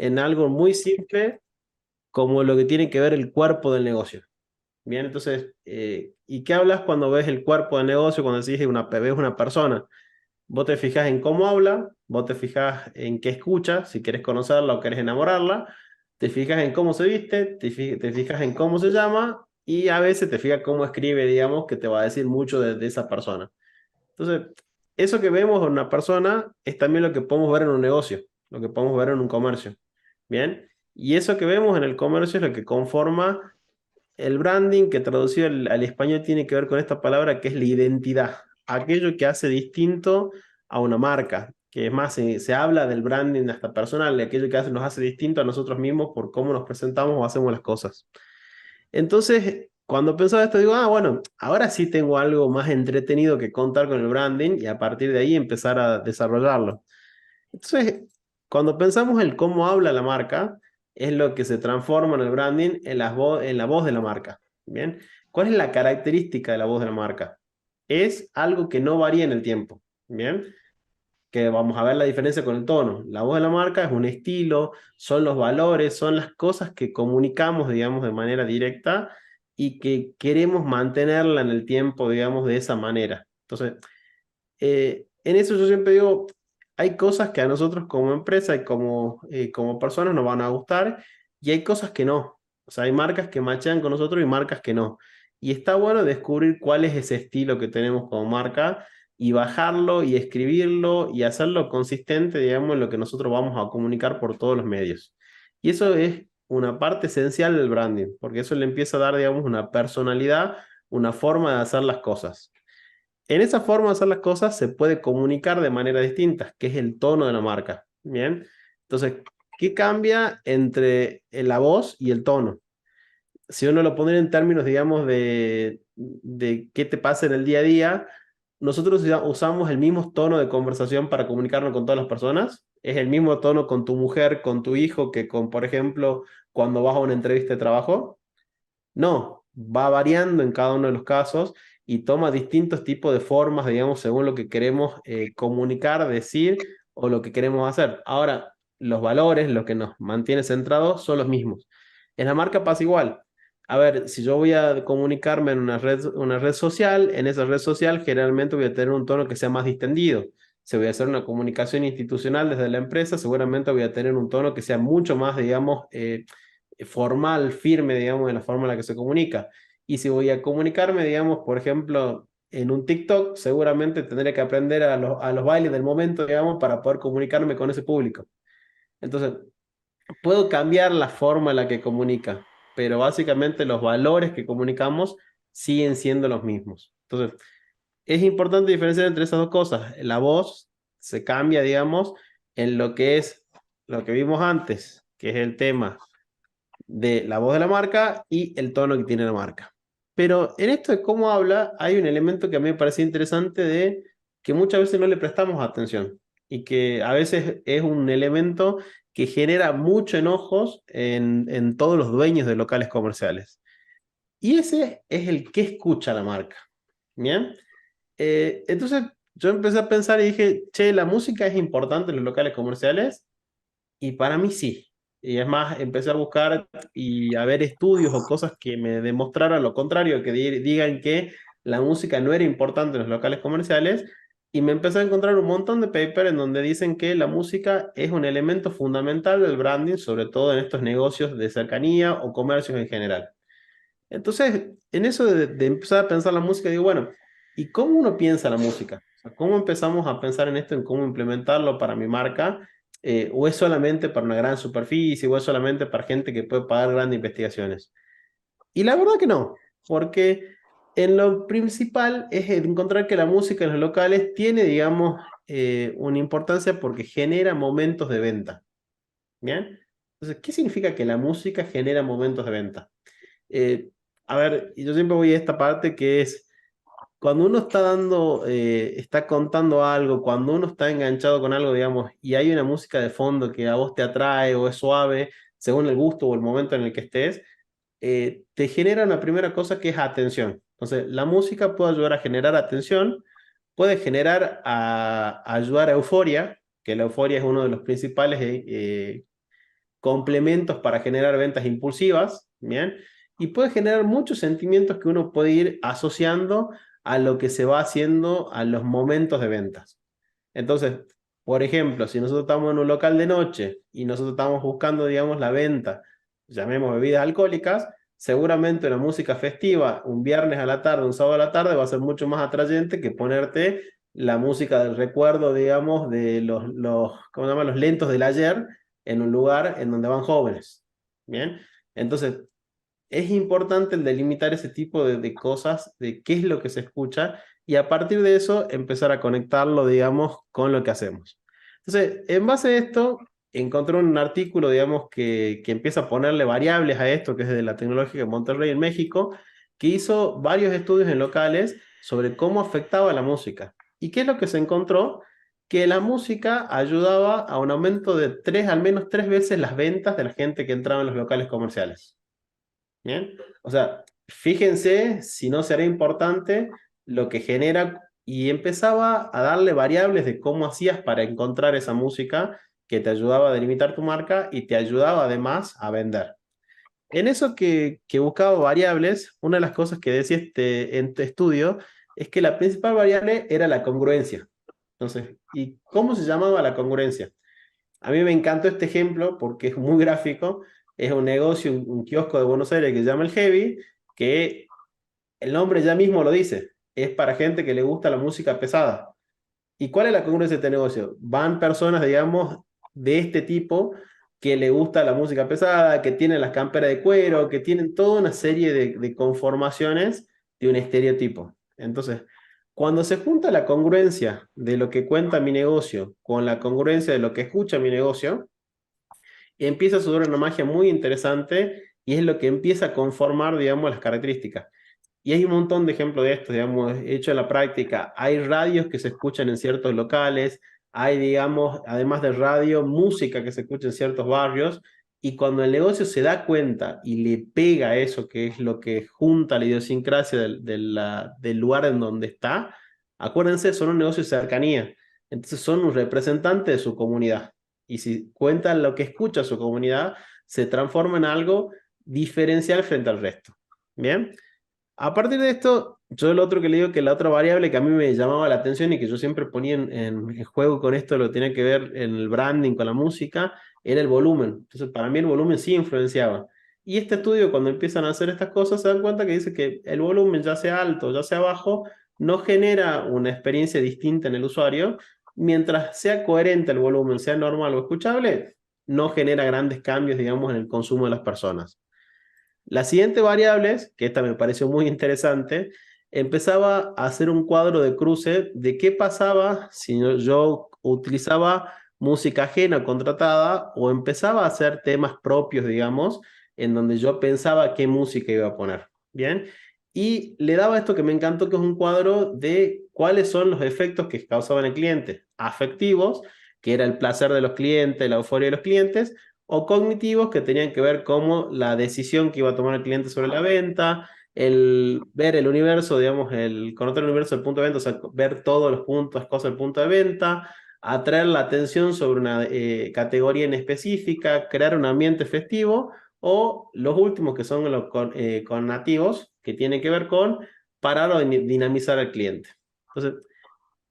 en algo muy simple como lo que tiene que ver el cuerpo del negocio. Bien, entonces, ¿y qué hablas cuando ves el cuerpo del negocio, cuando decís ves una persona? Vos te fijas en cómo habla, vos te fijas en qué escucha, si querés conocerla o querés enamorarla, te fijas en cómo se viste, te fijas en cómo se llama y a veces te fijas cómo escribe, digamos, que te va a decir mucho de esa persona. Entonces, eso que vemos en una persona es también lo que podemos ver en un negocio, lo que podemos ver en un comercio. Bien, y eso que vemos en el comercio es lo que conforma el branding, que traducido al español tiene que ver con esta palabra que es la identidad, aquello que hace distinto a una marca, que es más, se habla del branding hasta personal, de aquello que nos hace distinto a nosotros mismos por cómo nos presentamos o hacemos las cosas. Entonces, cuando pensaba esto, digo, bueno, ahora sí tengo algo más entretenido que contar con el branding y a partir de ahí empezar a desarrollarlo. Entonces, cuando pensamos en cómo habla la marca, es lo que se transforma en el branding en la voz de la marca. ¿Bien? ¿Cuál es la característica de la voz de la marca? Es algo que no varía en el tiempo. ¿Bien? Que vamos a ver la diferencia con el tono. La voz de la marca es un estilo, son los valores, son las cosas que comunicamos, digamos, de manera directa y que queremos mantenerla en el tiempo, digamos, de esa manera. Entonces, en eso yo siempre digo, hay cosas que a nosotros como empresa y como personas nos van a gustar y hay cosas que no. O sea, hay marcas que machan con nosotros y marcas que no. Y está bueno descubrir cuál es ese estilo que tenemos como marca y bajarlo y escribirlo y hacerlo consistente, digamos, en lo que nosotros vamos a comunicar por todos los medios. Y eso es una parte esencial del branding, porque eso le empieza a dar, digamos, una personalidad, una forma de hacer las cosas. En esa forma de hacer las cosas se puede comunicar de manera distinta, que es el tono de la marca. Bien, entonces, ¿qué cambia entre la voz y el tono? Si uno lo pone en términos, digamos, de qué te pasa en el día a día, nosotros usamos el mismo tono de conversación para comunicarnos con todas las personas. Es el mismo tono con tu mujer, con tu hijo, que con, por ejemplo, cuando vas a una entrevista de trabajo. No, va variando en cada uno de los casos y toma distintos tipos de formas, digamos, según lo que queremos comunicar, decir o lo que queremos hacer. Ahora, los valores, lo que nos mantiene centrados, son los mismos. En la marca pasa igual. A ver, si yo voy a comunicarme en una red social, en esa red social generalmente voy a tener un tono que sea más distendido. Si voy a hacer una comunicación institucional desde la empresa, seguramente voy a tener un tono que sea mucho más, digamos, formal, firme, digamos, en la forma en la que se comunica. Y si voy a comunicarme, digamos, por ejemplo, en un TikTok, seguramente tendré que aprender a los bailes del momento, digamos, para poder comunicarme con ese público. Entonces, puedo cambiar la forma en la que comunica, pero básicamente los valores que comunicamos siguen siendo los mismos. Entonces, es importante diferenciar entre esas dos cosas. La voz se cambia, digamos, en lo que es lo que vimos antes, que es el tema de la voz de la marca y el tono que tiene la marca. Pero en esto de cómo habla, hay un elemento que a mí me parece interesante de que muchas veces no le prestamos atención y que a veces es un elemento que genera mucho enojos en todos los dueños de locales comerciales. Y ese es el que escucha la marca. ¿Bien? Entonces yo empecé a pensar y dije, che, ¿la música es importante en los locales comerciales? Y para mí sí. Y es más, empecé a buscar y a ver estudios o cosas que me demostraran lo contrario, que digan que la música no era importante en los locales comerciales. Y me empecé a encontrar un montón de papers en donde dicen que la música es un elemento fundamental del branding, sobre todo en estos negocios de cercanía o comercios en general. Entonces, en eso de empezar a pensar la música, digo, bueno, ¿y cómo uno piensa la música? O sea, ¿cómo empezamos a pensar en esto, en cómo implementarlo para mi marca? ¿O es solamente para una gran superficie? ¿O es solamente para gente que puede pagar grandes investigaciones? Y la verdad que no, porque en lo principal es encontrar que la música en los locales tiene, digamos, una importancia porque genera momentos de venta. ¿Bien? Entonces, ¿qué significa que la música genera momentos de venta? Eh, a ver, yo siempre voy a esta parte que es cuando uno está está contando algo, cuando uno está enganchado con algo, digamos, y hay una música de fondo que a vos te atrae o es suave, según el gusto o el momento en el que estés, te genera una primera cosa que es atención. Entonces, la música puede ayudar a generar atención, puede ayudar a euforia, que la euforia es uno de los principales complementos para generar ventas impulsivas, ¿bien? Y puede generar muchos sentimientos que uno puede ir asociando a lo que se va haciendo a los momentos de ventas. Entonces, por ejemplo, si nosotros estamos en un local de noche y nosotros estamos buscando, digamos, la venta, llamemos bebidas alcohólicas, seguramente una música festiva un viernes a la tarde, un sábado a la tarde va a ser mucho más atrayente que ponerte la música del recuerdo, digamos, de ¿cómo se llama? Los lentos del ayer en un lugar en donde van jóvenes. ¿Bien? Entonces, es importante el delimitar ese tipo de cosas, de qué es lo que se escucha, y a partir de eso empezar a conectarlo, digamos, con lo que hacemos. Entonces, en base a esto, encontré un artículo, digamos, que empieza a ponerle variables a esto, que es de la Tecnológica de Monterrey en México, que hizo varios estudios en locales sobre cómo afectaba la música. ¿Y qué es lo que se encontró? Que la música ayudaba a un aumento de al menos tres veces las ventas de la gente que entraba en los locales comerciales. ¿Bien? O sea, fíjense si no será importante lo que genera, y empezaba a darle variables de cómo hacías para encontrar esa música que te ayudaba a delimitar tu marca y te ayudaba además a vender. En eso que buscaba variables, una de las cosas que decía en este estudio es que la principal variable era la congruencia. Entonces, ¿y cómo se llamaba la congruencia? A mí me encantó este ejemplo porque es muy gráfico. Es un negocio, un kiosco de Buenos Aires que se llama El Heavy, que el nombre ya mismo lo dice. Es para gente que le gusta la música pesada. ¿Y cuál es la congruencia de este negocio? Van personas, digamos, de este tipo que le gusta la música pesada, que tienen las camperas de cuero, que tienen toda una serie de conformaciones de un estereotipo. Entonces, cuando se junta la congruencia de lo que cuenta mi negocio con la congruencia de lo que escucha mi negocio, empieza a suceder una magia muy interesante y es lo que empieza a conformar, digamos, las características. Y hay un montón de ejemplos de esto, digamos, hecho en la práctica. Hay radios que se escuchan en ciertos locales, hay, digamos, además de radio, música que se escucha en ciertos barrios, y cuando el negocio se da cuenta y le pega eso, que es lo que junta la idiosincrasia del lugar en donde está, acuérdense, son un negocio de cercanía, entonces son un representante de su comunidad. Y si cuentan lo que escucha su comunidad, se transforma en algo diferencial frente al resto. ¿Bien? A partir de esto, yo lo otro que le digo, que la otra variable que a mí me llamaba la atención y que yo siempre ponía en juego con esto, lo que tiene que ver en el branding, con la música, era el volumen. Entonces, para mí el volumen sí influenciaba. Y este estudio, cuando empiezan a hacer estas cosas, se dan cuenta que dice que el volumen, ya sea alto, ya sea bajo, no genera una experiencia distinta en el usuario. Mientras sea coherente el volumen, sea normal o escuchable, no genera grandes cambios, digamos, en el consumo de las personas. La siguiente variable, que esta me pareció muy interesante, empezaba a hacer un cuadro de cruce de qué pasaba si yo utilizaba música ajena contratada o empezaba a hacer temas propios, digamos, en donde yo pensaba qué música iba a poner. Bien, y le daba esto que me encantó, que es un cuadro de cuáles son los efectos que causaban el cliente, afectivos, que era el placer de los clientes, la euforia de los clientes, o cognitivos, que tenían que ver como la decisión que iba a tomar el cliente sobre la venta, el ver el universo, digamos, el conocer el universo del punto de venta, o sea, ver todos los puntos, cosas del punto de venta, atraer la atención sobre una categoría en específica, crear un ambiente festivo, o los últimos que son los con nativos, que tienen que ver con parar o dinamizar al cliente. Entonces,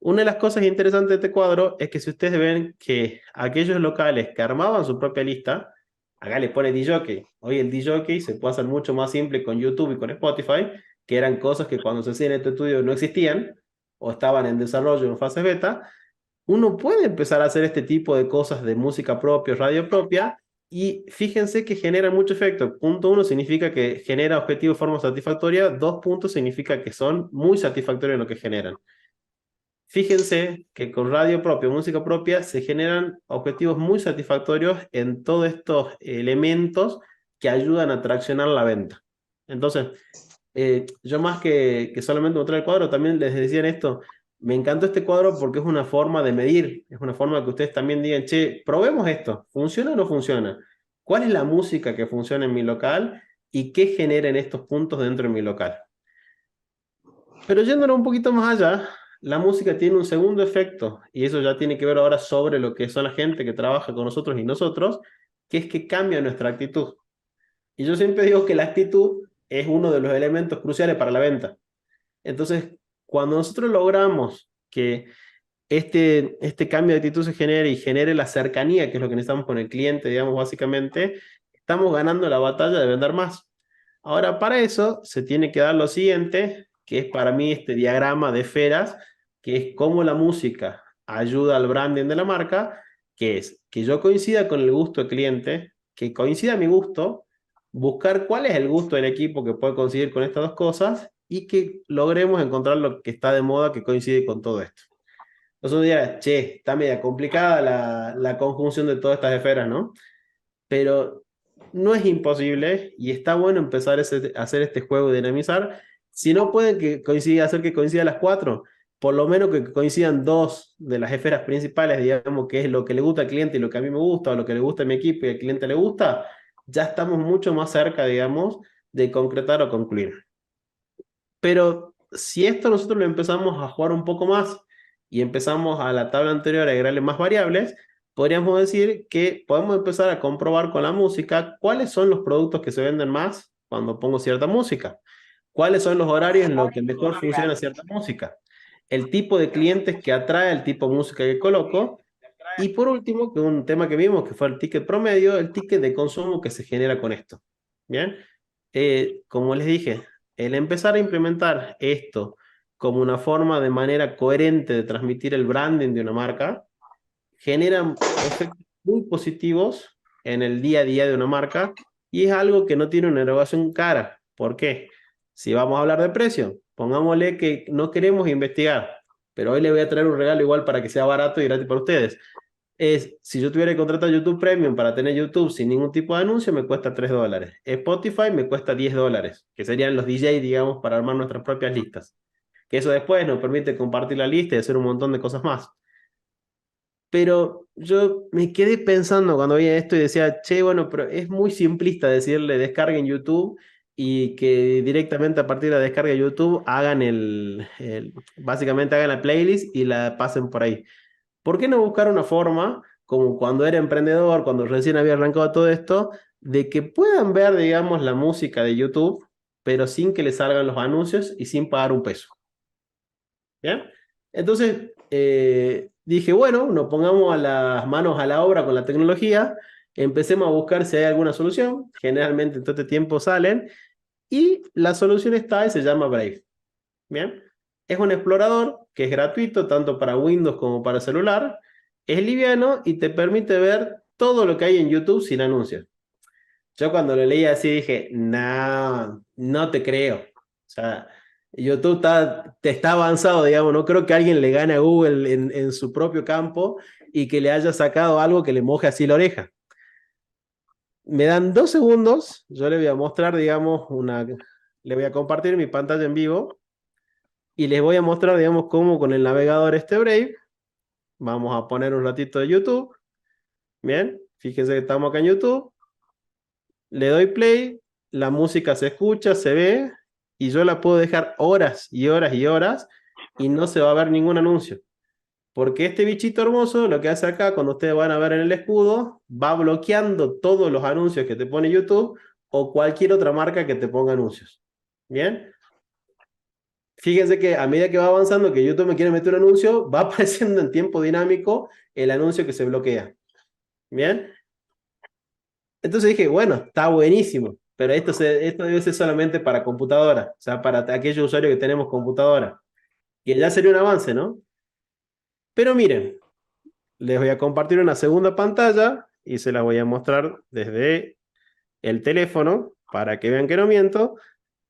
una de las cosas interesantes de este cuadro es que si ustedes ven que aquellos locales que armaban su propia lista, acá le pone DJ. Hoy el DJ se puede hacer mucho más simple con YouTube y con Spotify, que eran cosas que cuando se hacían en este estudio no existían o estaban en desarrollo en fase beta. Uno puede empezar a hacer este tipo de cosas de música propia, radio propia, y fíjense que genera mucho efecto. Punto uno significa que genera objetivos de forma satisfactoria, dos puntos significa que son muy satisfactorios en lo que generan. Fíjense que con radio propia, música propia, se generan objetivos muy satisfactorios en todos estos elementos que ayudan a traccionar la venta. Entonces, yo más que solamente mostrar el cuadro, también les decía esto, me encantó este cuadro porque es una forma de medir, es una forma que ustedes también digan, che, probemos esto, ¿funciona o no funciona? ¿Cuál es la música que funciona en mi local y qué genera en estos puntos dentro de mi local? Pero yéndonos un poquito más allá, la música tiene un segundo efecto, y eso ya tiene que ver ahora sobre lo que son la gente que trabaja con nosotros y nosotros, que es que cambia nuestra actitud. Y yo siempre digo que la actitud es uno de los elementos cruciales para la venta. Entonces, cuando nosotros logramos que este cambio de actitud se genere y genere la cercanía, que es lo que necesitamos con el cliente, digamos, básicamente, estamos ganando la batalla de vender más. Ahora, para eso se tiene que dar lo siguiente, que es para mí este diagrama de esferas, que es cómo la música ayuda al branding de la marca, que es que yo coincida con el gusto del cliente, que coincida mi gusto, buscar cuál es el gusto del equipo que puede conseguir con estas dos cosas y que logremos encontrar lo que está de moda que coincide con todo esto. Entonces uno dirá, che, está media complicada la conjunción de todas estas esferas, ¿no? Pero no es imposible y está bueno empezar a hacer este juego y dinamizar. Si no pueden hacer que coincidan las cuatro, por lo menos que coincidan dos de las esferas principales, digamos, que es lo que le gusta al cliente y lo que a mí me gusta, o lo que le gusta a mi equipo y al cliente le gusta, ya estamos mucho más cerca, digamos, de concretar o concluir. Pero si esto nosotros lo empezamos a jugar un poco más y empezamos a la tabla anterior a agregarle más variables, podríamos decir que podemos empezar a comprobar con la música cuáles son los productos que se venden más cuando pongo cierta música, cuáles son los horarios en los que mejor funciona cierta música, el tipo de clientes que atrae el tipo de música que coloco y por último, que un tema que vimos que fue el ticket promedio, el ticket de consumo que se genera con esto. Bien, como les dije, el empezar a implementar esto como una forma de manera coherente de transmitir el branding de una marca, genera efectos muy positivos en el día a día de una marca y es algo que no tiene una erogación cara. ¿Por qué? Si vamos a hablar de precio, pongámosle que no queremos investigar, pero hoy le voy a traer un regalo igual para que sea barato y gratis para ustedes. Si yo tuviera que contratar YouTube Premium para tener YouTube sin ningún tipo de anuncio, me cuesta $3. Spotify me cuesta $10, que serían los DJ, digamos, para armar nuestras propias listas. Que eso después nos permite compartir la lista y hacer un montón de cosas más. Pero yo me quedé pensando cuando vi esto y decía, che, bueno, pero es muy simplista decirle descarguen YouTube y que directamente a partir de la descarga de YouTube hagan básicamente hagan la playlist y la pasen por ahí. ¿Por qué no buscar una forma, como cuando era emprendedor, cuando recién había arrancado todo esto, de que puedan ver, digamos, la música de YouTube, pero sin que les salgan los anuncios y sin pagar un peso? ¿Bien? Entonces, dije, bueno, nos pongamos a las manos a la obra con la tecnología, empecemos a buscar si hay alguna solución, generalmente en todo este tiempo salen, y la solución está y se llama Brave. ¿Bien? Es un explorador que es gratuito tanto para Windows como para celular, es liviano y te permite ver todo lo que hay en YouTube sin anuncios. Yo cuando lo leí así dije, no, no te creo. O sea, YouTube está avanzado, digamos, no creo que alguien le gane a Google en su propio campo y que le haya sacado algo que le moje así la oreja. Me dan 2 segundos, yo le voy a mostrar, digamos, le voy a compartir mi pantalla en vivo y les voy a mostrar, digamos, cómo con el navegador este Brave, vamos a poner un ratito de YouTube. Bien, fíjense que estamos acá en YouTube. Le doy play, la música se escucha, se ve, y yo la puedo dejar horas y horas y horas y no se va a ver ningún anuncio. Porque este bichito hermoso lo que hace acá, cuando ustedes van a ver en el escudo, va bloqueando todos los anuncios que te pone YouTube o cualquier otra marca que te ponga anuncios. Bien, fíjense que a medida que va avanzando, que YouTube me quiere meter un anuncio, va apareciendo en tiempo dinámico el anuncio que se bloquea. Bien, entonces dije, bueno, está buenísimo, pero esto debe ser solamente para computadora, o sea, para aquellos usuarios que tenemos computadora, que ya sería un avance, ¿no? Pero miren, les voy a compartir una segunda pantalla y se la voy a mostrar desde el teléfono para que vean que no miento,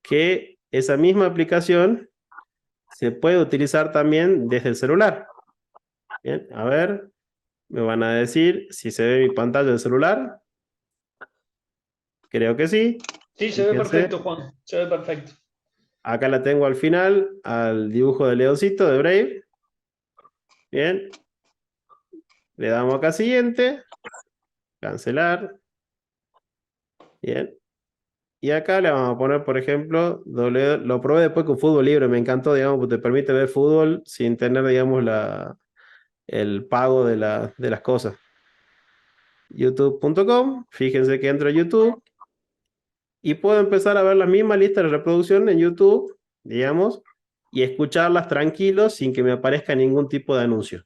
que esa misma aplicación se puede utilizar también desde el celular. Bien, a ver, me van a decir si se ve mi pantalla del celular. Creo que sí. Sí, se ve Fíjense, perfecto, Juan. Se ve perfecto. acá la tengo al final, al dibujo de leoncito de Brave. Bien, le damos acá siguiente, cancelar. Bien, y acá le vamos a poner, por ejemplo, lo probé después con fútbol libre, me encantó, digamos, porque te permite ver fútbol sin tener, digamos, el pago de las cosas. youtube.com, fíjense que entro a YouTube y puedo empezar a ver la misma lista de reproducción en YouTube, digamos, y escucharlas tranquilos sin que me aparezca ningún tipo de anuncio.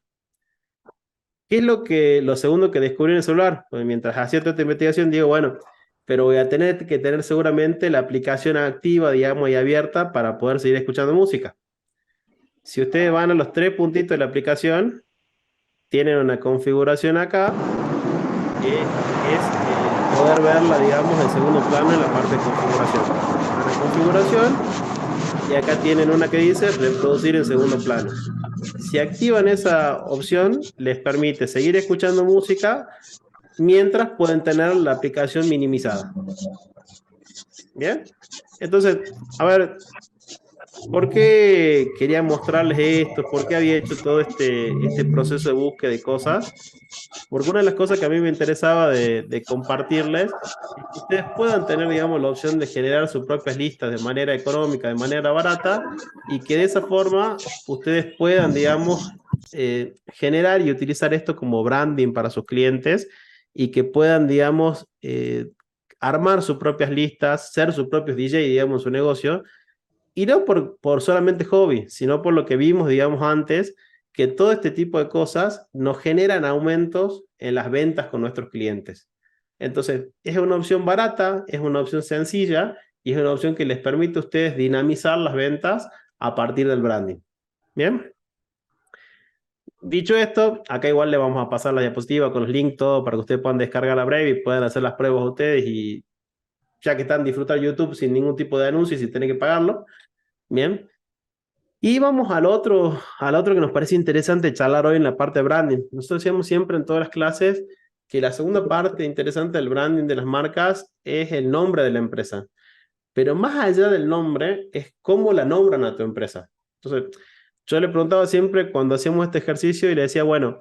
¿Qué es lo segundo que descubrí en el celular? Pues mientras hacía toda esta investigación, digo, bueno, pero voy a tener que tener seguramente la aplicación activa, digamos, y abierta para poder seguir escuchando música. Si ustedes van a los tres puntitos de la aplicación, tienen una configuración acá que es poder verla, digamos, en segundo plano en la parte de configuración. Van a configuración y acá tienen una que dice reproducir en segundo plano. Si activan esa opción, les permite seguir escuchando música mientras pueden tener la aplicación minimizada. ¿Bien? Entonces, a ver, ¿por qué quería mostrarles esto? ¿Por qué había hecho todo este proceso de búsqueda de cosas? Porque una de las cosas que a mí me interesaba de compartirles es que ustedes puedan tener, digamos, la opción de generar sus propias listas de manera económica, de manera barata, y que de esa forma ustedes puedan, digamos, generar y utilizar esto como branding para sus clientes y que puedan, digamos, armar sus propias listas, ser sus propios DJ, digamos, en su negocio y no por solamente hobby, sino por lo que vimos, digamos, antes, que todo este tipo de cosas nos generan aumentos en las ventas con nuestros clientes. Entonces, es una opción barata, es una opción sencilla y es una opción que les permite a ustedes dinamizar las ventas a partir del branding. Bien. Dicho esto, acá igual le vamos a pasar la diapositiva con los links, todo para que ustedes puedan descargar la Brave y puedan hacer las pruebas ustedes y ya que están disfrutar YouTube sin ningún tipo de anuncio y sin tener que pagarlo. Bien. Y vamos al otro que nos parece interesante charlar hoy en la parte de branding. Nosotros decíamos siempre en todas las clases que la segunda parte interesante del branding de las marcas es el nombre de la empresa. Pero más allá del nombre es cómo la nombran a tu empresa. Entonces, yo le preguntaba siempre cuando hacíamos este ejercicio y le decía, bueno,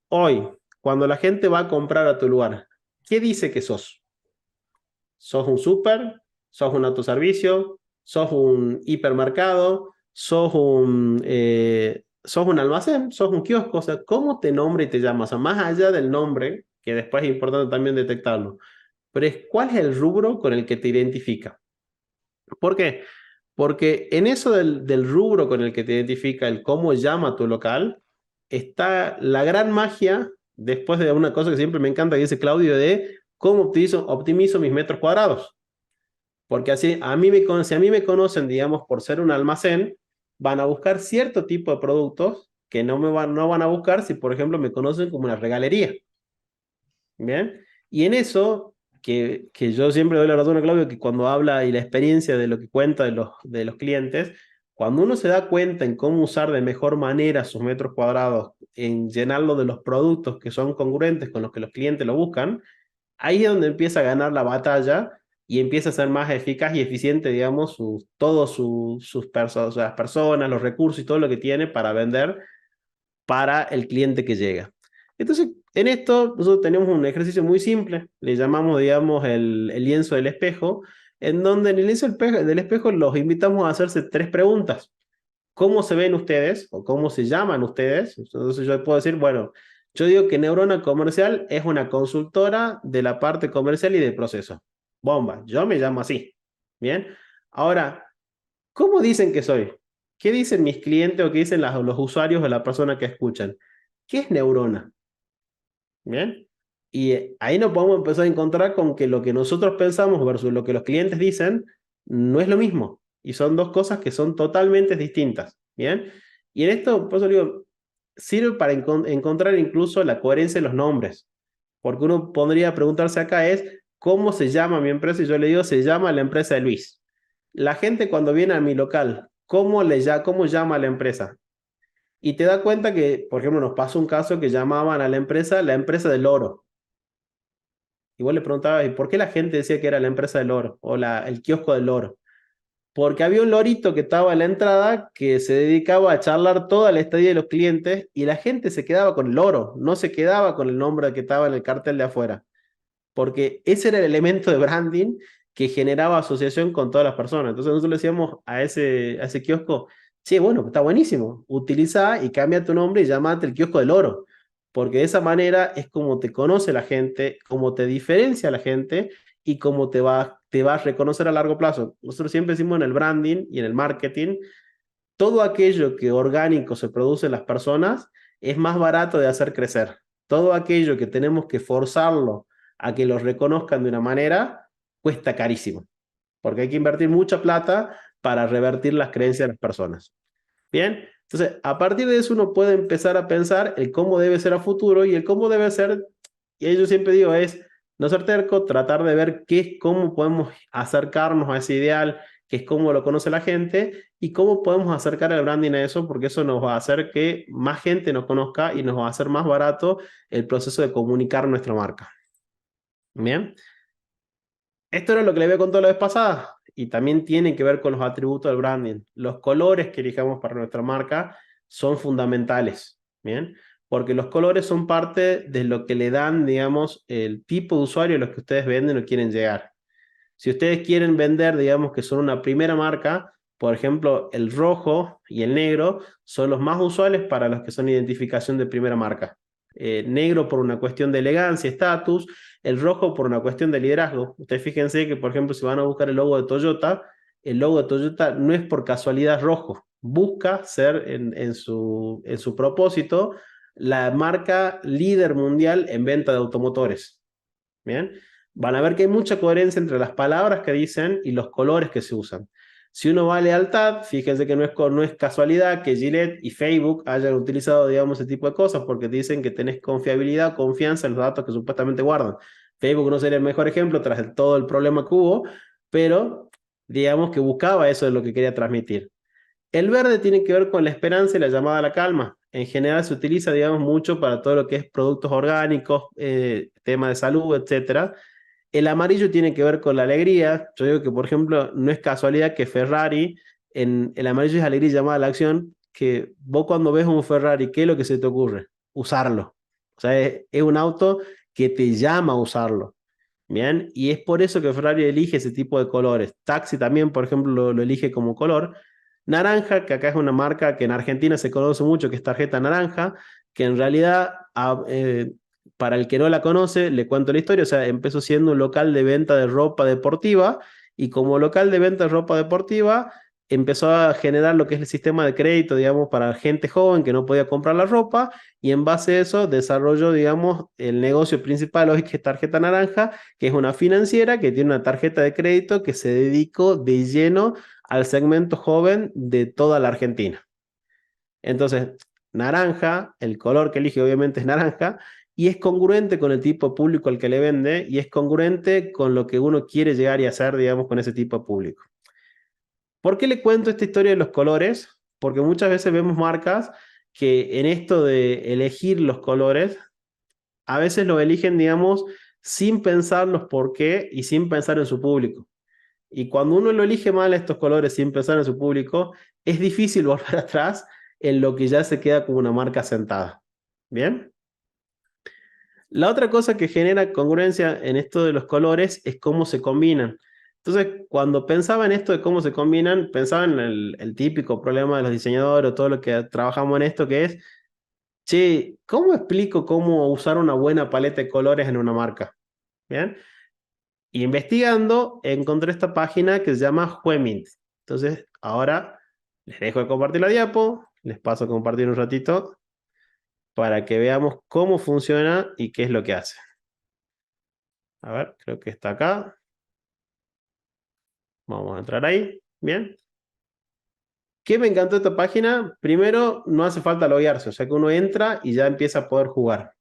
hoy, cuando la gente va a comprar a tu lugar, ¿qué dice que sos? ¿Sos un súper? ¿Sos un autoservicio? ¿Sos un hipermercado? ¿Sos un almacén? ¿Sos un kiosco? O sea, ¿cómo te nombra y te llamas? O sea, más allá del nombre, que después es importante también detectarlo, pero es cuál es el rubro con el que te identifica. ¿Por qué? Porque en eso del rubro con el que te identifica, el cómo llama tu local, está la gran magia, después de una cosa que siempre me encanta que dice Claudio, de cómo optimizo mis metros cuadrados. Porque así, si a mí me conocen, digamos, por ser un almacén, van a buscar cierto tipo de productos que no van a buscar si, por ejemplo, me conocen como una regalería. ¿Bien? Y en eso, que yo siempre doy la razón a Claudio, que cuando habla y la experiencia de lo que cuenta de los clientes, cuando uno se da cuenta en cómo usar de mejor manera sus metros cuadrados, en llenarlo de los productos que son congruentes con los que los clientes lo buscan, ahí es donde empieza a ganar la batalla y empieza a ser más eficaz y eficiente, digamos, todos o sea, las personas, los recursos y todo lo que tiene para vender para el cliente que llega. Entonces, en esto nosotros tenemos un ejercicio muy simple, le llamamos, digamos, el lienzo del espejo, en donde en el lienzo del espejo los invitamos a hacerse tres preguntas. ¿Cómo se ven ustedes o cómo se llaman ustedes? Entonces yo puedo decir, bueno, yo digo que Neurona Comercial es una consultora de la parte comercial y de proceso. Bomba, yo me llamo así. Bien. Ahora, ¿cómo dicen que soy? ¿Qué dicen mis clientes o qué dicen los usuarios o la persona que escuchan? ¿Qué es Neurona? Bien. Y ahí nos podemos empezar a encontrar con que lo que nosotros pensamos versus lo que los clientes dicen no es lo mismo. Y son dos cosas que son totalmente distintas. Bien. Y en esto, por eso digo, sirve para encontrar incluso la coherencia de los nombres. Porque uno podría preguntarse acá es, ¿cómo se llama mi empresa? Y yo le digo, se llama la empresa de Luis. La gente cuando viene a mi local, ¿cómo llama a la empresa? Y te das cuenta que, por ejemplo, nos pasó un caso que llamaban a la empresa del oro. Y vos le preguntabas, ¿y por qué la gente decía que era la empresa del oro o el kiosco del oro? Porque había un lorito que estaba en la entrada que se dedicaba a charlar toda la estadía de los clientes y la gente se quedaba con el oro, no se quedaba con el nombre que estaba en el cartel de afuera. Porque ese era el elemento de branding que generaba asociación con todas las personas. Entonces nosotros le decíamos a ese kiosco, sí, bueno, está buenísimo, utiliza y cambia tu nombre y llámate el kiosco del oro. porque de esa manera es como te conoce la gente, como te diferencia la gente y cómo te va a reconocer a largo plazo. Nosotros siempre decimos en el branding y en el marketing, todo aquello que orgánico se produce en las personas es más barato de hacer crecer. Todo aquello que tenemos que forzarlo a que los reconozcan de una manera, cuesta carísimo, porque hay que invertir mucha plata para revertir las creencias de las personas. Bien, entonces a partir de eso uno puede empezar a pensar el cómo debe ser a futuro y el cómo debe ser, y yo siempre digo, es no ser terco, tratar de ver qué, cómo podemos acercarnos a ese ideal, qué es cómo lo conoce la gente y cómo podemos acercar el branding a eso, porque eso nos va a hacer que más gente nos conozca y nos va a hacer más barato el proceso de comunicar nuestra marca. Bien, esto era lo que le había contado la vez pasada y también tiene que ver con los atributos del branding. Los colores que elijamos para nuestra marca son fundamentales, ¿bien? Porque los colores son parte de lo que le dan, digamos, el tipo de usuario a los que ustedes venden o quieren llegar. Si ustedes quieren vender, digamos, que son una primera marca, por ejemplo, el rojo y el negro son los más usuales para los que son identificación de primera marca. Negro por una cuestión de elegancia, estatus, el rojo por una cuestión de liderazgo. Ustedes fíjense que, por ejemplo, si van a buscar el logo de Toyota, el logo de Toyota no es por casualidad rojo, busca ser en su propósito la marca líder mundial en venta de automotores. Bien, van a ver que hay mucha coherencia entre las palabras que dicen y los colores que se usan. Si uno va a lealtad, fíjense que no es casualidad que Gillette y Facebook hayan utilizado, digamos, ese tipo de cosas porque dicen que tenés confiabilidad, confianza en los datos que supuestamente guardan. Facebook no sería el mejor ejemplo tras todo el problema que hubo, pero digamos que buscaba eso de lo que quería transmitir. El verde tiene que ver con la esperanza y la llamada a la calma. En general se utiliza, digamos, mucho para todo lo que es productos orgánicos, tema de salud, etcétera. El amarillo tiene que ver con la alegría. Yo digo que, por ejemplo, no es casualidad que Ferrari, en el amarillo es alegría y llamada a la acción, que vos cuando ves un Ferrari, ¿qué es lo que se te ocurre? Usarlo. O sea, es un auto que te llama a usarlo. Bien, y es por eso que Ferrari elige ese tipo de colores. Taxi también, por ejemplo, lo elige como color. Naranja, que acá es una marca que en Argentina se conoce mucho, que es tarjeta naranja, que en realidad, para el que no la conoce, le cuento la historia, o sea, empezó siendo un local de venta de ropa deportiva y como local de venta de ropa deportiva, empezó a generar lo que es el sistema de crédito, digamos, para gente joven que no podía comprar la ropa y en base a eso desarrolló, digamos, el negocio principal hoy que es Tarjeta Naranja, que es una financiera que tiene una tarjeta de crédito que se dedicó de lleno al segmento joven de toda la Argentina. Entonces, naranja, el color que elige obviamente es naranja, y es congruente con el tipo de público al que le vende, y es congruente con lo que uno quiere llegar y hacer, digamos, con ese tipo de público. ¿Por qué le cuento esta historia de los colores? Porque muchas veces vemos marcas que en esto de elegir los colores, a veces lo eligen, digamos, sin pensar los por qué y sin pensar en su público. Y cuando uno lo elige mal estos colores sin pensar en su público, es difícil volver atrás en lo que ya se queda como una marca sentada. ¿Bien? La otra cosa que genera congruencia en esto de los colores es cómo se combinan. Entonces, cuando pensaba en esto de cómo se combinan, pensaba en el típico problema de los diseñadores o todo lo que trabajamos en esto, que es, che, ¿cómo explico cómo usar una buena paleta de colores en una marca? ¿Bien? Y investigando, encontré esta página que se llama Juemint. Entonces, ahora les dejo de compartir la diapo, les paso a compartir un ratito para que veamos cómo funciona y qué es lo que hace. A ver, creo que está acá. Vamos a entrar ahí. Bien. ¿Qué me encantó de esta página? Primero, no hace falta loguearse, o sea que uno entra y ya empieza a poder jugar.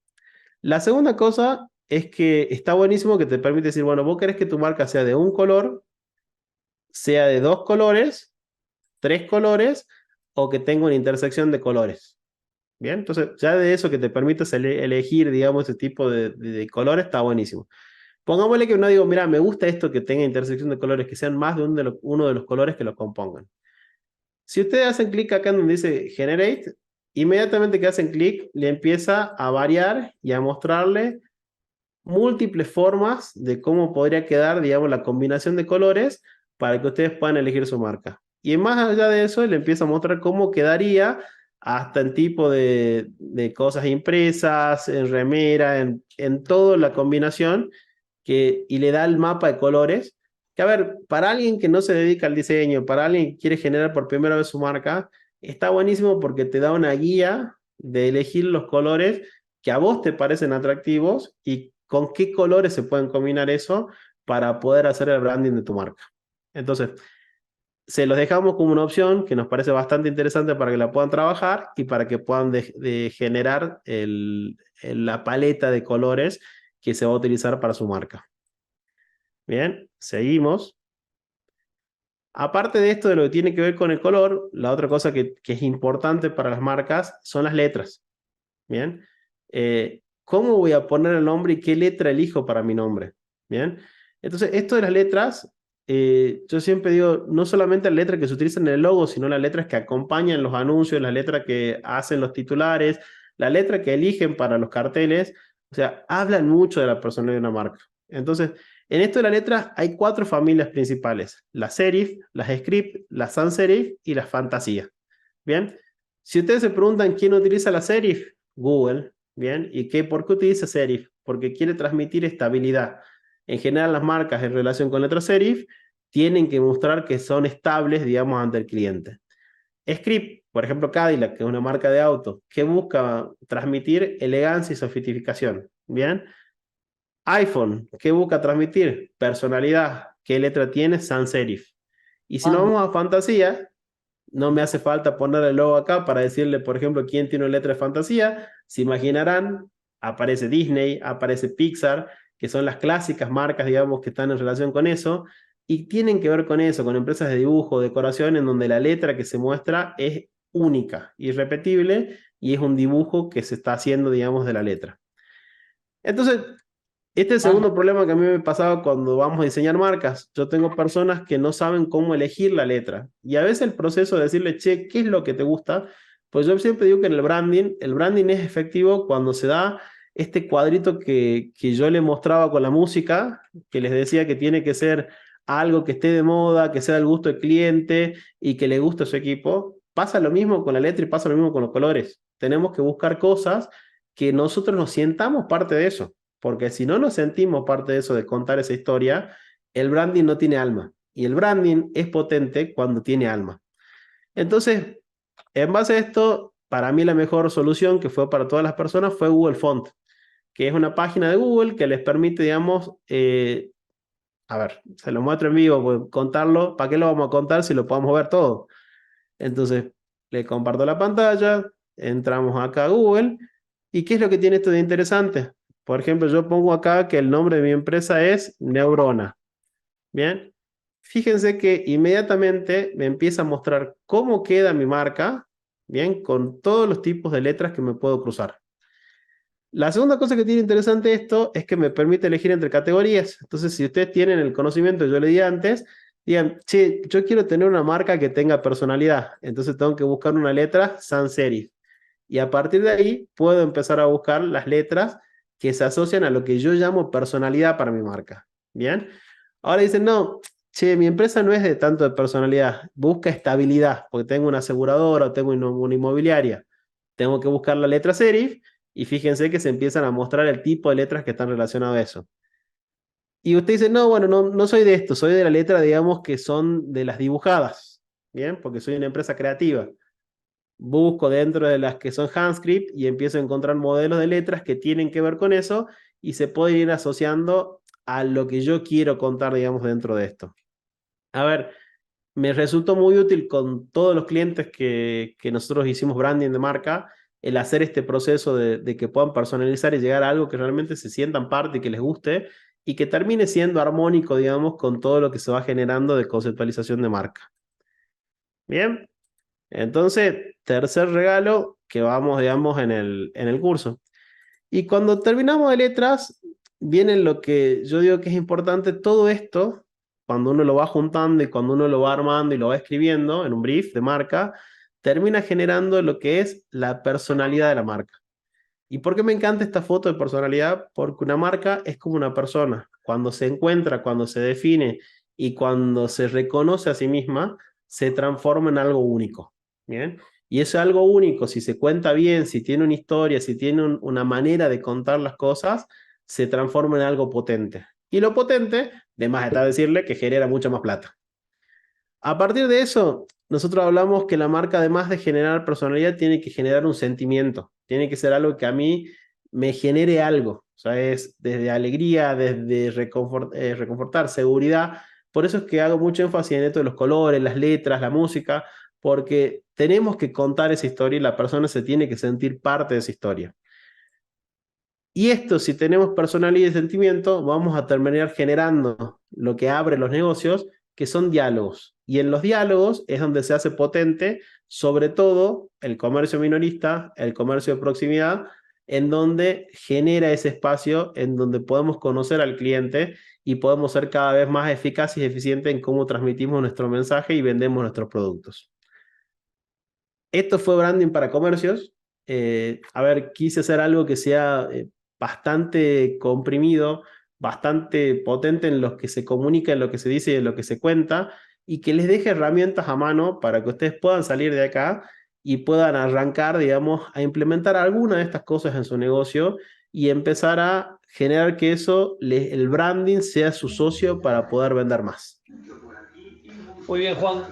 La segunda cosa es que está buenísimo que te permite decir, bueno, vos querés que tu marca sea de un color, sea de dos colores, tres colores o que tenga una intersección de colores. Bien, entonces ya de eso que te permite elegir, digamos, ese tipo de colores está buenísimo. Pongámosle que uno digo, mira, me gusta esto que tenga intersección de colores, que sean más de uno de los colores que lo compongan. Si ustedes hacen clic acá en donde dice Generate, inmediatamente que hacen clic, le empieza a variar y a mostrarle múltiples formas de cómo podría quedar, digamos, la combinación de colores para que ustedes puedan elegir su marca. Y más allá de eso, le empieza a mostrar cómo quedaría hasta en tipo de cosas impresas, en remera, en toda la combinación, y le da el mapa de colores. Que a ver, para alguien que no se dedica al diseño, para alguien que quiere generar por primera vez su marca, está buenísimo porque te da una guía de elegir los colores que a vos te parecen atractivos y con qué colores se pueden combinar eso para poder hacer el branding de tu marca. Entonces, se los dejamos como una opción que nos parece bastante interesante para que la puedan trabajar y para que puedan de generar la paleta de colores que se va a utilizar para su marca. Bien, seguimos. Aparte de esto, de lo que tiene que ver con el color, la otra cosa que es importante para las marcas son las letras. Bien, ¿cómo voy a poner el nombre y qué letra elijo para mi nombre? Bien, entonces esto de las letras, yo siempre digo, no solamente las letras que se utilizan en el logo, sino las letras que acompañan los anuncios, las letras que hacen los titulares, la letra que eligen para los carteles, o sea, hablan mucho de la personalidad de una marca. Entonces, en esto de las letras hay 4 familias principales: las serif, las script, las sans serif y las fantasía. Bien, si ustedes se preguntan quién utiliza la serif, Google. Bien, ¿y por qué utiliza serif? Porque quiere transmitir estabilidad. En general, las marcas en relación con letras serif tienen que mostrar que son estables, digamos, ante el cliente. Script, por ejemplo, Cadillac, que es una marca de auto, que busca transmitir elegancia y sofisticación. Bien, iPhone, ¿qué busca transmitir? Personalidad. ¿Qué letra tiene? Sans serif. Y si nos Ah, vamos a fantasía, no me hace falta poner el logo acá para decirle, por ejemplo, quién tiene una letra de fantasía. Se imaginarán, aparece Disney, aparece Pixar, que son las clásicas marcas, digamos, que están en relación con eso, y tienen que ver con eso, con empresas de dibujo, decoración, en donde la letra que se muestra es única, irrepetible, y es un dibujo que se está haciendo, digamos, de la letra. Entonces, este es el ah, segundo problema que a mí me pasaba cuando vamos a diseñar marcas. Yo tengo personas que no saben cómo elegir la letra. Y a veces el proceso de decirle, che, ¿qué es lo que te gusta? Pues yo siempre digo que en el branding es efectivo cuando se da este cuadrito que yo le mostraba con la música, que les decía que tiene que ser algo que esté de moda, que sea del gusto del cliente y que le guste a su equipo. Pasa lo mismo con la letra y pasa lo mismo con los colores. Tenemos que buscar cosas que nosotros nos sientamos parte de eso. Porque si no nos sentimos parte de eso, de contar esa historia, el branding no tiene alma. Y el branding es potente cuando tiene alma. Entonces, en base a esto, para mí la mejor solución que fue para todas las personas fue Google Font, que es una página de Google que les permite, digamos, a ver, se lo muestro en vivo, pues, contarlo, ¿para qué lo vamos a contar si lo podemos ver todo? Entonces, le comparto la pantalla, entramos acá a Google, ¿y qué es lo que tiene esto de interesante? Por ejemplo, yo pongo acá que el nombre de mi empresa es Neurona. Bien, fíjense que inmediatamente me empieza a mostrar cómo queda mi marca, bien, con todos los tipos de letras que me puedo cruzar. La segunda cosa que tiene interesante esto es que me permite elegir entre categorías. Entonces, si ustedes tienen el conocimiento que yo le di antes, digan, che, yo quiero tener una marca que tenga personalidad. Entonces tengo que buscar una letra sans serif. Y a partir de ahí puedo empezar a buscar las letras que se asocian a lo que yo llamo personalidad para mi marca. Bien. Ahora dicen, no, che, mi empresa no es de tanto de personalidad, busca estabilidad, porque tengo una aseguradora o tengo una inmobiliaria. Tengo que buscar la letra serif y fíjense que se empiezan a mostrar el tipo de letras que están relacionadas a eso. Y usted dice, no, bueno, no soy de esto, soy de la letra, digamos, que son de las dibujadas, ¿bien? Porque soy una empresa creativa. Busco dentro de las que son Handscript y empiezo a encontrar modelos de letras que tienen que ver con eso y se puede ir asociando a lo que yo quiero contar, digamos, dentro de esto. A ver, me resultó muy útil con todos los clientes que nosotros hicimos branding de marca, el hacer este proceso de que puedan personalizar y llegar a algo que realmente se sientan parte y que les guste y que termine siendo armónico, digamos, con todo lo que se va generando de conceptualización de marca. Bien, entonces, tercer regalo que vamos, digamos, en el curso. Y cuando terminamos de letras, viene lo que yo digo que es importante, todo esto, cuando uno lo va juntando y cuando uno lo va armando y lo va escribiendo en un brief de marca, termina generando lo que es la personalidad de la marca. ¿Y por qué me encanta esta foto de personalidad? Porque una marca es como una persona. Cuando se encuentra, cuando se define y cuando se reconoce a sí misma, se transforma en algo único. ¿Bien? Y eso es algo único, si se cuenta bien, si tiene una historia, si tiene una manera de contar las cosas, se transforma en algo potente. Y lo potente, de más está decirle que genera mucha más plata. A partir de eso, nosotros hablamos que la marca, además de generar personalidad, tiene que generar un sentimiento, tiene que ser algo que a mí me genere algo, o sea, es desde alegría, desde reconfortar, seguridad. Por eso es que hago mucho énfasis en esto de los colores, las letras, la música, porque tenemos que contar esa historia y la persona se tiene que sentir parte de esa historia. Y esto, si tenemos personalidad y sentimiento, vamos a terminar generando lo que abre los negocios, que son diálogos. Y en los diálogos es donde se hace potente, sobre todo el comercio minorista, el comercio de proximidad, en donde genera ese espacio en donde podemos conocer al cliente y podemos ser cada vez más eficaces y eficientes en cómo transmitimos nuestro mensaje y vendemos nuestros productos. Esto fue branding para comercios. A ver, quise hacer algo que sea bastante comprimido, bastante potente en lo que se comunica, en lo que se dice y en lo que se cuenta, y que les deje herramientas a mano para que ustedes puedan salir de acá y puedan arrancar, digamos, a implementar alguna de estas cosas en su negocio y empezar a generar que eso, el branding sea su socio para poder vender más. Muy bien, Juan.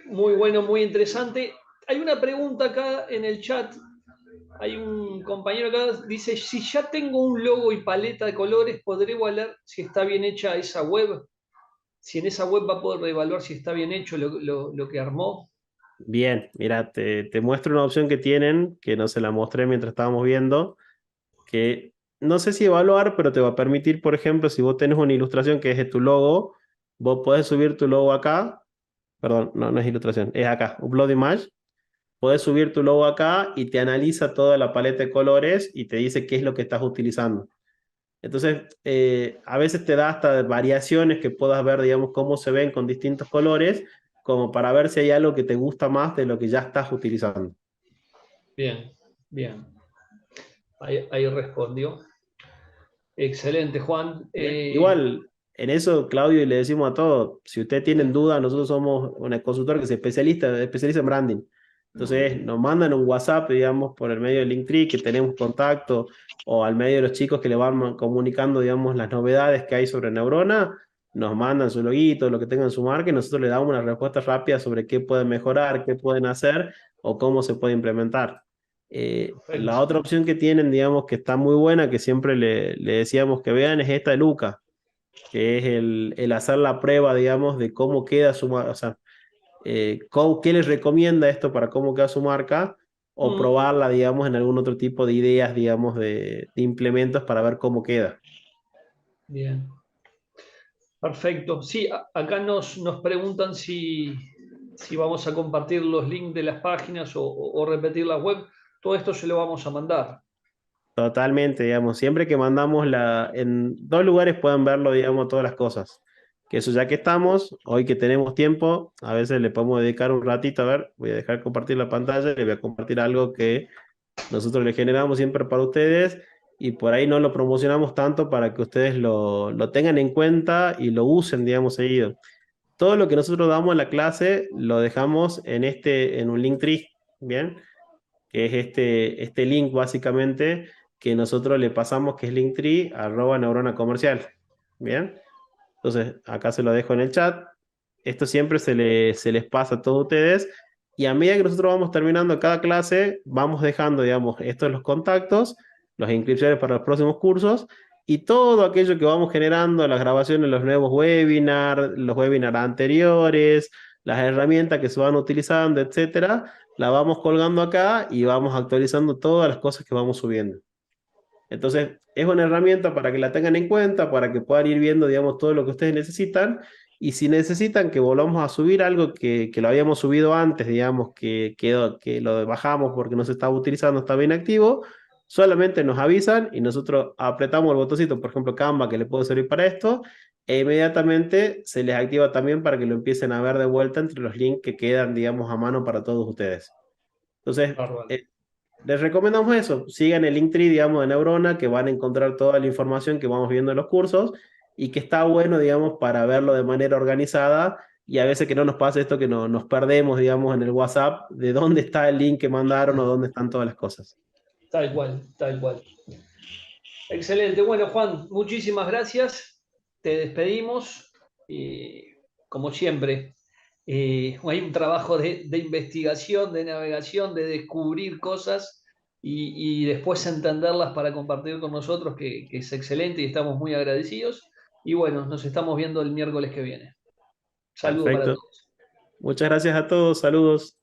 Muy bueno, muy interesante. Hay una pregunta acá en el chat. Hay un compañero acá, dice, si ya tengo un logo y paleta de colores, ¿podré evaluar si está bien hecha esa web? Si en esa web va a poder evaluar si está bien hecho lo que armó. Bien, mira, te muestro una opción que tienen, que no se la mostré mientras estábamos viendo, que no sé si evaluar, pero te va a permitir, por ejemplo, si vos tenés una ilustración que es de tu logo, vos podés subir tu logo acá, perdón, no, no es ilustración, es acá, Upload Image, podés subir tu logo acá y te analiza toda la paleta de colores y te dice qué es lo que estás utilizando. Entonces, a veces te da hasta variaciones que puedas ver, digamos, cómo se ven con distintos colores, como para ver si hay algo que te gusta más de lo que ya estás utilizando. Bien, bien. Ahí respondió. Excelente, Juan. Bien. Igual, en eso, Claudio, y le decimos a todos, si ustedes tienen dudas, nosotros somos una consultora que se especializa en branding. Entonces, nos mandan un WhatsApp, digamos, por el medio del Linktree, que tenemos contacto, o al medio de los chicos que le van comunicando, digamos, las novedades que hay sobre Neurona, nos mandan su loguito, lo que tengan en su marca, y nosotros le damos una respuesta rápida sobre qué pueden mejorar, qué pueden hacer, o cómo se puede implementar. La Perfecto. otra opción que tienen, digamos, que está muy buena, que siempre le decíamos que vean, es esta de Luca, que es el hacer la prueba, digamos, de cómo queda su marca, o sea, qué les recomienda esto para cómo queda su marca, o Mm, probarla, digamos, en algún otro tipo de ideas, digamos, de implementos para ver cómo queda. bien. Perfecto. Sí, acá nos preguntan si vamos a compartir los links de las páginas o repetir la web. Todo esto se lo vamos a mandar. Totalmente, digamos, siempre que mandamos en dos lugares pueden verlo, digamos, todas las cosas. Que eso ya que estamos, hoy que tenemos tiempo, a veces le podemos dedicar un ratito, a ver, voy a dejar compartir la pantalla, le voy a compartir algo que nosotros le generamos siempre para ustedes y por ahí no lo promocionamos tanto para que ustedes lo tengan en cuenta y lo usen, digamos, seguido. Todo lo que nosotros damos en la clase lo dejamos en un Linktree, ¿bien? Que es este link básicamente que nosotros le pasamos, que es linktree @neurona comercial. Bien, entonces acá se lo dejo en el chat. Esto siempre se les pasa a todos ustedes. Y a medida que nosotros vamos terminando cada clase, vamos dejando, digamos, estos los contactos, las inscripciones para los próximos cursos y todo aquello que vamos generando, las grabaciones, los webinars anteriores, las herramientas que se van utilizando, etcétera, la vamos colgando acá y vamos actualizando todas las cosas que vamos subiendo. Entonces, es una herramienta para que la tengan en cuenta, para que puedan ir viendo, digamos, todo lo que ustedes necesitan. Y si necesitan que volvamos a subir algo que lo habíamos subido antes, digamos, que lo bajamos porque no se estaba utilizando, estaba inactivo, solamente nos avisan y nosotros apretamos el botoncito, por ejemplo, Canva, que le puede servir para esto, e inmediatamente se les activa también para que lo empiecen a ver de vuelta entre los links que quedan, digamos, a mano para todos ustedes. Entonces, Bárbaro. les recomendamos eso. Sigan el Linktree, digamos, de Neurona, que van a encontrar toda la información que vamos viendo en los cursos y que está bueno, digamos, para verlo de manera organizada y a veces que no nos pasa esto, que nos perdemos, digamos, en el WhatsApp de dónde está el link que mandaron o dónde están todas las cosas. Tal cual, tal cual. Excelente. Bueno, Juan, muchísimas gracias. Te despedimos. Como siempre, hay un trabajo de investigación, de navegación, de descubrir cosas y después entenderlas para compartir con nosotros, que es excelente y estamos muy agradecidos. Y bueno, nos estamos viendo el miércoles que viene. Saludos para Perfecto. todos. Muchas gracias a todos. Saludos.